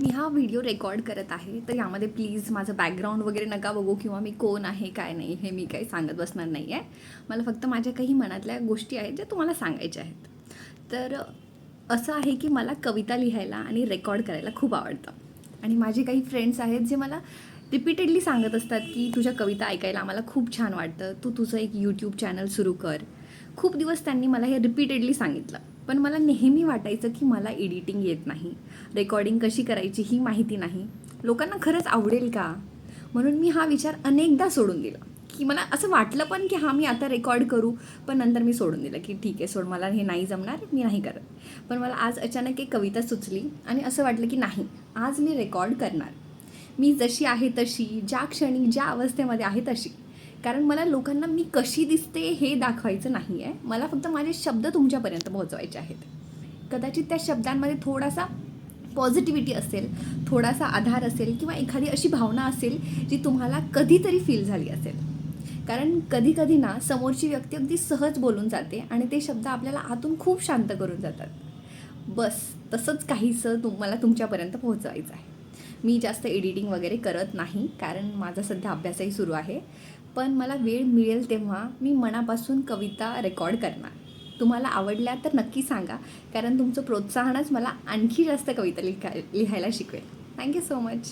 मी हा video record करत आहे, तर यामध्ये प्लीज माझं बॅकग्राऊंड वगैरे नका बघू किंवा मी कोण आहे काय नाही हे मी काही सांगत बसणार नाही आहे. मला फक्त माझ्या काही मनातल्या गोष्टी आहेत ज्या तुम्हाला सांगायच्या आहेत. तर असं आहे की मला कविता लिहायला आणि रेकॉर्ड करायला खूप आवडतं. आणि माझे काही फ्रेंड्स आहेत जे मला रिपीटेडली सांगत असतात की तुझ्या कविता ऐकायला आम्हाला खूप छान वाटतं, तू तुझं एक यूट्यूब चॅनल सुरू कर. खूप दिवस त्यांनी मला हे रिपीटेडली सांगितलं, पण मला नेहमी वाटायचं की मला एडिटिंग येत नाही, रेकॉर्डिंग कशी करायची ही माहिती नाही, लोकांना खरंच आवडेल का. म्हणून मी हा विचार अनेकदा सोडून दिला, की मला असं वाटलं पण की हां मी आता रेकॉर्ड करू, पण नंतर मी सोडून दिलं की ठीक आहे सोड, मला हे नाही जमणार, मी नाही करत. पण मला आज अचानक एक कविता सुचली आणि असं वाटलं की नाही, आज मी रेकॉर्ड करणार. मी जशी आहे तशी, ज्या क्षणी ज्या अवस्थेमध्ये आहे तशी. कारण मला लोकांना मी कशी दिसते हे दाखवायचं नाही आहे, मला फक्त माझे शब्द तुमच्यापर्यंत पोहोचवायचे आहेत. कदाचित त्या शब्दांमध्ये थोडासा पॉझिटिव्हिटी असेल, थोडासा आधार असेल किंवा एखादी अशी भावना असेल जी तुम्हाला कधीतरी फील झाली असेल. कारण कधी कधी ना समोरची व्यक्ती अगदी सहज बोलून जाते आणि ते शब्द आपल्याला आतून खूप शांत करून जातात. बस तसंच काहीसं मला तुमच्यापर्यंत पोहोचवायचं आहे. मी जास्त एडिटिंग वगैरे करत नाही, कारण माझा सध्या अभ्यासही सुरू आहे. पण मला वेळ मिळेल तेव्हा मी मनापासून कविता रेकॉर्ड करणार. तुम्हाला आवडल्या तर नक्की सांगा, कारण तुमचं प्रोत्साहनच मला आणखी जास्त कविता लिहायला शिकवेल. Thank you so much.